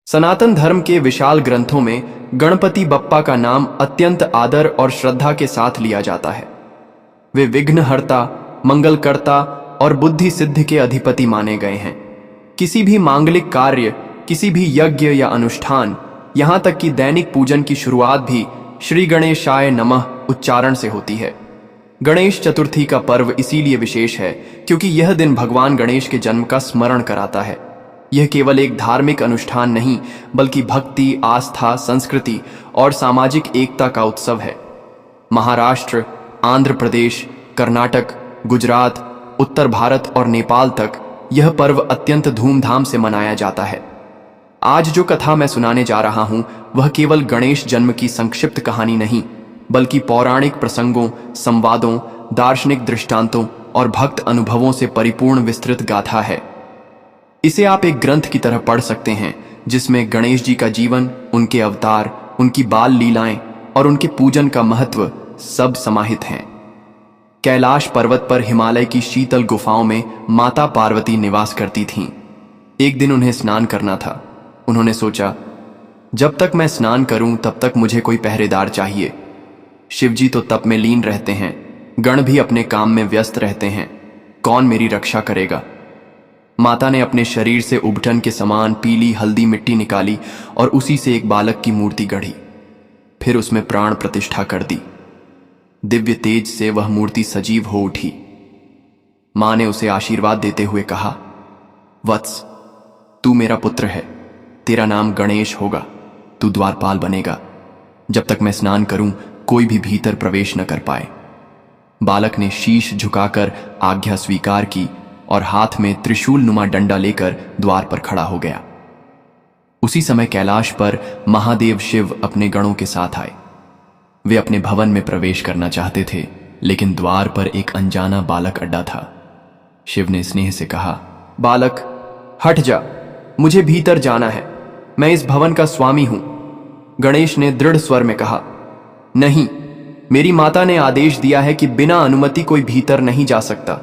सनातन धर्म के विशाल ग्रंथों में गणपति बप्पा का नाम अत्यंत आदर और श्रद्धा के साथ लिया जाता है। वे विघ्नहर्ता, मंगलकर्ता और बुद्धि सिद्धि के अधिपति माने गए हैं। किसी भी मांगलिक कार्य, किसी भी यज्ञ या अनुष्ठान, यहाँ तक कि दैनिक पूजन की शुरुआत भी श्री गणेशाय नमः उच्चारण से होती है। गणेश चतुर्थी का पर्व इसीलिए विशेष है क्योंकि यह दिन भगवान गणेश के जन्म का स्मरण कराता है। यह केवल एक धार्मिक अनुष्ठान नहीं, बल्कि भक्ति, आस्था, संस्कृति और सामाजिक एकता का उत्सव है। महाराष्ट्र, आंध्र प्रदेश, कर्नाटक, गुजरात, उत्तर भारत और नेपाल तक यह पर्व अत्यंत धूमधाम से मनाया जाता है। आज जो कथा मैं सुनाने जा रहा हूं, वह केवल गणेश जन्म की संक्षिप्त कहानी नहीं, बल्कि पौराणिक प्रसंगों, संवादों, दार्शनिक दृष्टांतों और भक्त अनुभवों से परिपूर्ण विस्तृत गाथा है। इसे आप एक ग्रंथ की तरह पढ़ सकते हैं, जिसमें गणेश जी का जीवन, उनके अवतार, उनकी बाल लीलाएं और उनके पूजन का महत्व सब समाहित हैं। कैलाश पर्वत पर हिमालय की शीतल गुफाओं में माता पार्वती निवास करती थीं। एक दिन उन्हें स्नान करना था। उन्होंने सोचा, जब तक मैं स्नान करूं तब तक मुझे कोई पहरेदार चाहिए। शिवजी तो तप में लीन रहते हैं, गण भी अपने काम में व्यस्त रहते हैं, कौन मेरी रक्षा करेगा। माता ने अपने शरीर से उबटन के समान पीली हल्दी मिट्टी निकाली और उसी से एक बालक की मूर्ति गढ़ी। फिर उसमें प्राण प्रतिष्ठा कर दी। दिव्य तेज से वह मूर्ति सजीव हो उठी। मां ने उसे आशीर्वाद देते हुए कहा, वत्स, तू मेरा पुत्र है, तेरा नाम गणेश होगा, तू द्वारपाल बनेगा। जब तक मैं स्नान करूं कोई भी भीतर प्रवेश न कर पाए। बालक ने शीश झुकाकर आज्ञा स्वीकार की और हाथ में त्रिशूल नुमा डंडा लेकर द्वार पर खड़ा हो गया। उसी समय कैलाश पर महादेव शिव अपने गणों के साथ आए। वे अपने भवन में प्रवेश करना चाहते थे, लेकिन द्वार पर एक अनजाना बालक अड्डा था। शिव ने स्नेह से कहा, बालक, हट जा, मुझे भीतर जाना है, मैं इस भवन का स्वामी हूं। गणेश ने दृढ़ स्वर में कहा, नहीं, मेरी माता ने आदेश दिया है कि बिना अनुमति कोई भीतर नहीं जा सकता,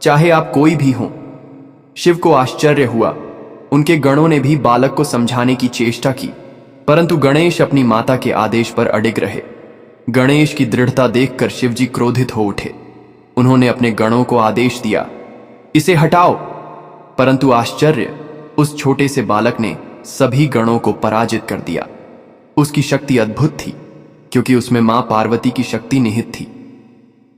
चाहे आप कोई भी हों। शिव को आश्चर्य हुआ। उनके गणों ने भी बालक को समझाने की चेष्टा की, परंतु गणेश अपनी माता के आदेश पर अडिग रहे। गणेश की दृढ़ता देखकर शिवजी क्रोधित हो उठे। उन्होंने अपने गणों को आदेश दिया, इसे हटाओ। परंतु आश्चर्य, उस छोटे से बालक ने सभी गणों को पराजित कर दिया। उसकी शक्ति अद्भुत थी, क्योंकि उसमें मां पार्वती की शक्ति निहित थी।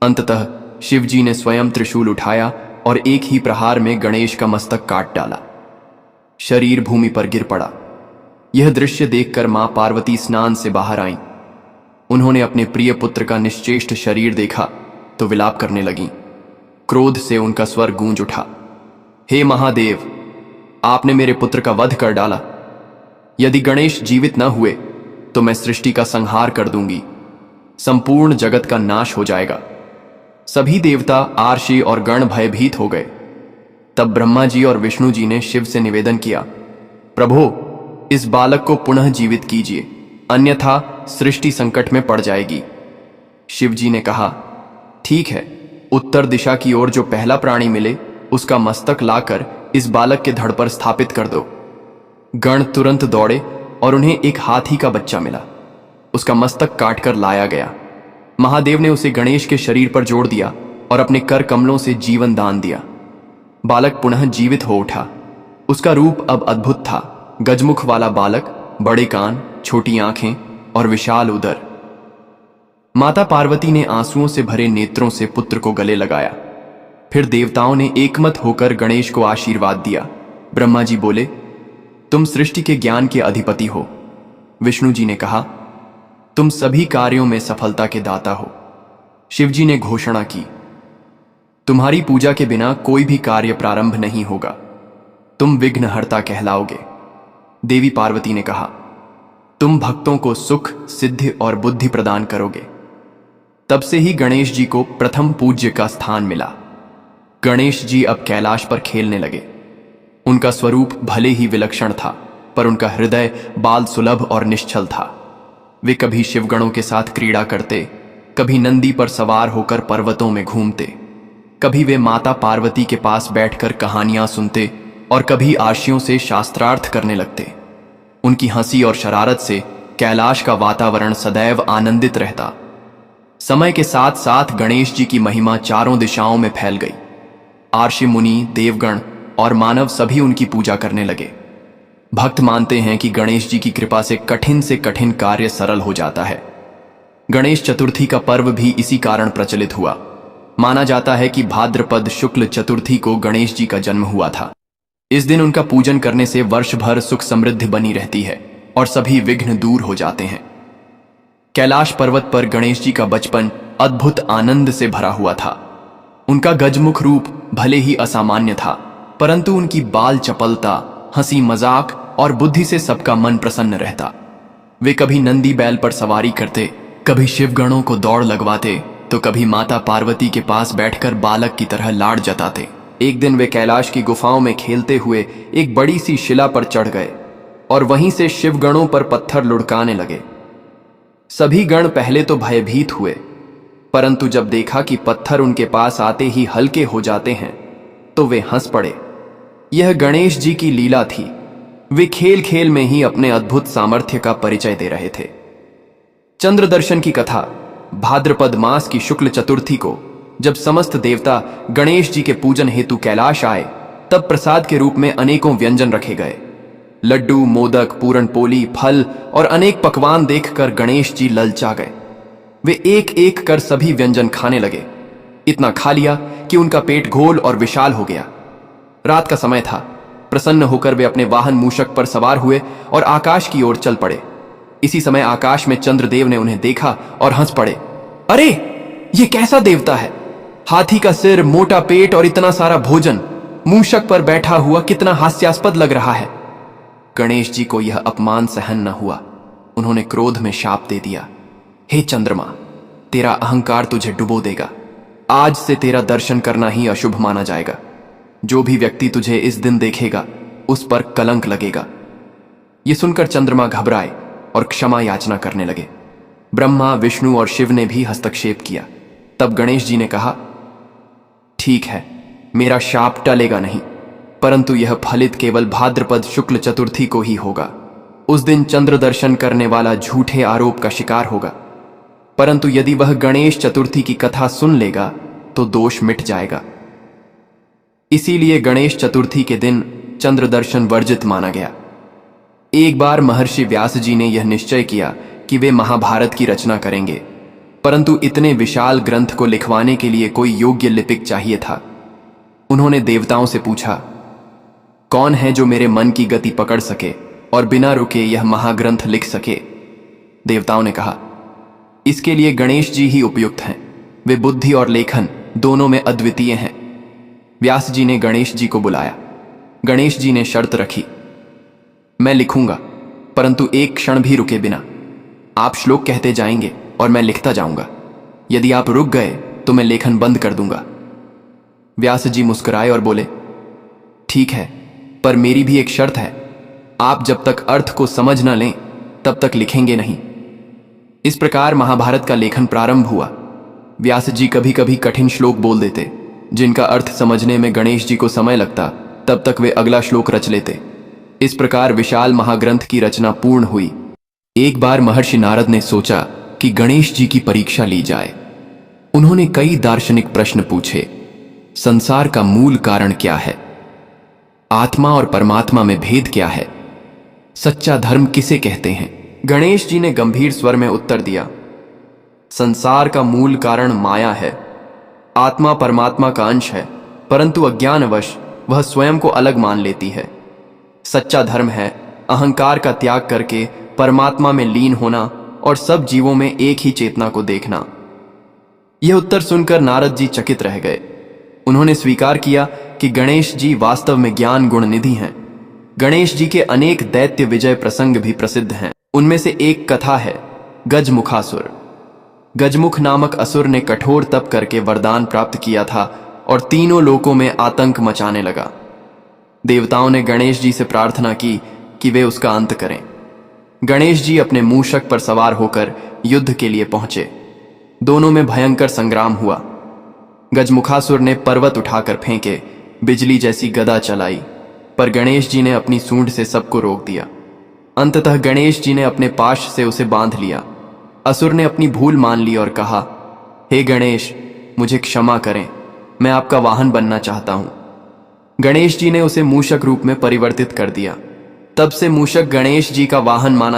अंततः शिवजी ने स्वयं त्रिशूल उठाया और एक ही प्रहार में गणेश का मस्तक काट डाला। शरीर भूमि पर गिर पड़ा। यह दृश्य देखकर मां पार्वती स्नान से बाहर आईं। उन्होंने अपने प्रिय पुत्र का निश्चेष्ट शरीर देखा तो विलाप करने लगीं। क्रोध से उनका स्वर गूंज उठा, हे महादेव, आपने मेरे पुत्र का वध कर डाला। यदि गणेश जीवित न हुए तो मैं सृष्टि का संहार कर दूंगी, संपूर्ण जगत का नाश हो जाएगा। सभी देवता, आर्षि और गण भयभीत हो गए। तब ब्रह्मा जी और विष्णु जी ने शिव से निवेदन किया, प्रभो, इस बालक को पुनः जीवित कीजिए, अन्यथा सृष्टि संकट में पड़ जाएगी। शिव जी ने कहा, ठीक है, उत्तर दिशा की ओर जो पहला प्राणी मिले उसका मस्तक लाकर इस बालक के धड़ पर स्थापित कर दो। गण तुरंत दौड़े और उन्हें एक हाथी का बच्चा मिला। उसका मस्तक काटकर लाया गया। महादेव ने उसे गणेश के शरीर पर जोड़ दिया और अपने कर कमलों से जीवन दान दिया। बालक पुनः जीवित हो उठा। उसका रूप अब अद्भुत था। गजमुख वाला बालक, बड़े कान, छोटी आंखें और विशाल उदर। माता पार्वती ने आंसुओं से भरे नेत्रों से पुत्र को गले लगाया। फिर देवताओं ने एकमत होकर गणेश को आशीर्वाद दिया। ब्रह्मा जी बोले, तुम सृष्टि के ज्ञान के अधिपति हो। विष्णु जी ने कहा, तुम सभी कार्यों में सफलता के दाता हो। शिवजी ने घोषणा की, तुम्हारी पूजा के बिना कोई भी कार्य प्रारंभ नहीं होगा, तुम विघ्नहर्ता कहलाओगे। देवी पार्वती ने कहा, तुम भक्तों को सुख, सिद्धि और बुद्धि प्रदान करोगे। तब से ही गणेश जी को प्रथम पूज्य का स्थान मिला। गणेश जी अब कैलाश पर खेलने लगे। उनका स्वरूप भले ही विलक्षण था, पर उनका हृदय बाल सुलभ और निश्चल था। वे कभी शिवगणों के साथ क्रीड़ा करते, कभी नंदी पर सवार होकर पर्वतों में घूमते, कभी वे माता पार्वती के पास बैठकर कहानियां सुनते और कभी आर्षियों से शास्त्रार्थ करने लगते। उनकी हंसी और शरारत से कैलाश का वातावरण सदैव आनंदित रहता। समय के साथ साथ गणेश जी की महिमा चारों दिशाओं में फैल गई। आर्षि मुनि, देवगण और मानव सभी उनकी पूजा करने लगे। भक्त मानते हैं कि गणेश जी की कृपा से कठिन कार्य सरल हो जाता है। गणेश चतुर्थी का पर्व भी इसी कारण प्रचलित हुआ। माना जाता है कि भाद्रपद शुक्ल चतुर्थी को गणेश जी का जन्म हुआ था। इस दिन उनका पूजन करने से वर्ष भर सुख समृद्धि बनी रहती है और सभी विघ्न दूर हो जाते हैं। कैलाश पर्वत पर गणेश जी का बचपन अद्भुत आनंद से भरा हुआ था। उनका गजमुख रूप भले ही असामान्य था, परंतु उनकी बाल चपलता, हंसी मजाक और बुद्धि से सबका मन प्रसन्न रहता। वे कभी नंदी बैल पर सवारी करते, कभी शिवगणों को दौड़ लगवाते, तो कभी माता पार्वती के पास बैठकर बालक की तरह लाड जताते। एक दिन वे कैलाश की गुफाओं में खेलते हुए एक बड़ी सी शिला पर चढ़ गए और वहीं से शिवगणों पर पत्थर लुढ़काने लगे। सभी गण पहले तो भयभीत हुए, परंतु जब देखा कि पत्थर उनके पास आते ही हल्के हो जाते हैं तो वे हंस पड़े। यह गणेश जी की लीला थी। वे खेल खेल में ही अपने अद्भुत सामर्थ्य का परिचय दे रहे थे। चंद्र दर्शन की कथा। भाद्रपद मास की शुक्ल चतुर्थी को जब समस्त देवता गणेश जी के पूजन हेतु कैलाश आए, तब प्रसाद के रूप में अनेकों व्यंजन रखे गए। लड्डू, मोदक, पूरण पोली, फल और अनेक पकवान देखकर गणेश जी ललचा गए। वे एक एक कर सभी व्यंजन खाने लगे। इतना खा लिया कि उनका पेट गोल और विशाल हो गया। रात का समय था। प्रसन्न होकर वे अपने वाहन मूषक पर सवार हुए और आकाश की ओर चल पड़े। इसी समय आकाश में चंद्रदेव ने उन्हें देखा और हंस पड़े। अरे, ये कैसा देवता है? हाथी का सिर, मोटा पेट और इतना सारा भोजन, मूषक पर बैठा हुआ कितना हास्यास्पद लग रहा है। गणेश जी को यह अपमान सहन न हुआ। उन्होंने क्रोध में शाप दे दिया, हे चंद्रमा, तेरा अहंकार तुझे डुबो देगा। आज से तेरा दर्शन करना ही अशुभ माना जाएगा। जो भी व्यक्ति तुझे इस दिन देखेगा उस पर कलंक लगेगा। यह सुनकर चंद्रमा घबराए और क्षमा याचना करने लगे। ब्रह्मा, विष्णु और शिव ने भी हस्तक्षेप किया। तब गणेश जी ने कहा, ठीक है, मेरा शाप टलेगा नहीं, परंतु यह फलित केवल भाद्रपद शुक्ल चतुर्थी को ही होगा। उस दिन चंद्र दर्शन करने वाला झूठे आरोप का शिकार होगा, परंतु यदि वह गणेश चतुर्थी की कथा सुन लेगा तो दोष मिट जाएगा। इसीलिए गणेश चतुर्थी के दिन चंद्र दर्शन वर्जित माना गया। एक बार महर्षि व्यास जी ने यह निश्चय किया कि वे महाभारत की रचना करेंगे, परंतु इतने विशाल ग्रंथ को लिखवाने के लिए कोई योग्य लिपिक चाहिए था। उन्होंने देवताओं से पूछा, कौन है जो मेरे मन की गति पकड़ सके और बिना रुके यह महाग्रंथ लिख सके? देवताओं ने कहा, इसके लिए गणेश जी ही उपयुक्त हैं। वे बुद्धि और लेखन दोनों में अद्वितीय हैं। व्यास जी ने गणेश जी को बुलाया। गणेश जी ने शर्त रखी, मैं लिखूंगा, परंतु एक क्षण भी रुके बिना। आप श्लोक कहते जाएंगे और मैं लिखता जाऊंगा। यदि आप रुक गए तो मैं लेखन बंद कर दूंगा। व्यास जी मुस्कुराए और बोले, ठीक है, पर मेरी भी एक शर्त है। आप जब तक अर्थ को समझ न लें तब तक लिखेंगे नहीं। इस प्रकार महाभारत का लेखन प्रारंभ हुआ। व्यास जी कभी कभी कठिन श्लोक बोल देते, जिनका अर्थ समझने में गणेश जी को समय लगता, तब तक वे अगला श्लोक रच लेते। इस प्रकार विशाल महाग्रंथ की रचना पूर्ण हुई। एक बार महर्षि नारद ने सोचा कि गणेश जी की परीक्षा ली जाए। उन्होंने कई दार्शनिक प्रश्न पूछे। संसार का मूल कारण क्या है? आत्मा और परमात्मा में भेद क्या है? सच्चा धर्म किसे कहते हैं? गणेश जी ने गंभीर स्वर में उत्तर दिया, संसार का मूल कारण माया है। आत्मा परमात्मा का अंश है, परंतु अज्ञानवश वह स्वयं को अलग मान लेती है। सच्चा धर्म है अहंकार का त्याग करके परमात्मा में लीन होना और सब जीवों में एक ही चेतना को देखना। यह उत्तर सुनकर नारद जी चकित रह गए। उन्होंने स्वीकार किया कि गणेश जी वास्तव में ज्ञान गुण निधि हैं। गणेश जी के अनेक दैत्य विजय प्रसंग भी प्रसिद्ध हैं। उनमें से एक कथा है गजमुखासुर। गजमुख नामक असुर ने कठोर तप करके वरदान प्राप्त किया था और तीनों लोकों में आतंक मचाने लगा। देवताओं ने गणेश जी से प्रार्थना की कि वे उसका अंत करें। गणेश जी अपने मूषक पर सवार होकर युद्ध के लिए पहुंचे। दोनों में भयंकर संग्राम हुआ। गजमुखासुर ने पर्वत उठाकर फेंके, बिजली जैसी गदा चलाई, पर गणेश जी ने अपनी सूंड से सबको रोक दिया। अंततः गणेश जी ने अपने पाश से उसे बांध लिया। असुर ने अपनी भूल मान ली और कहा, हे गणेश, मुझे क्षमा करें, मैं आपका वाहन बनना चाहता हूं। गणेश जी ने उसे मूषक रूप में परिवर्तित कर दिया। तब से मूषक गणेश जी का वाहन माना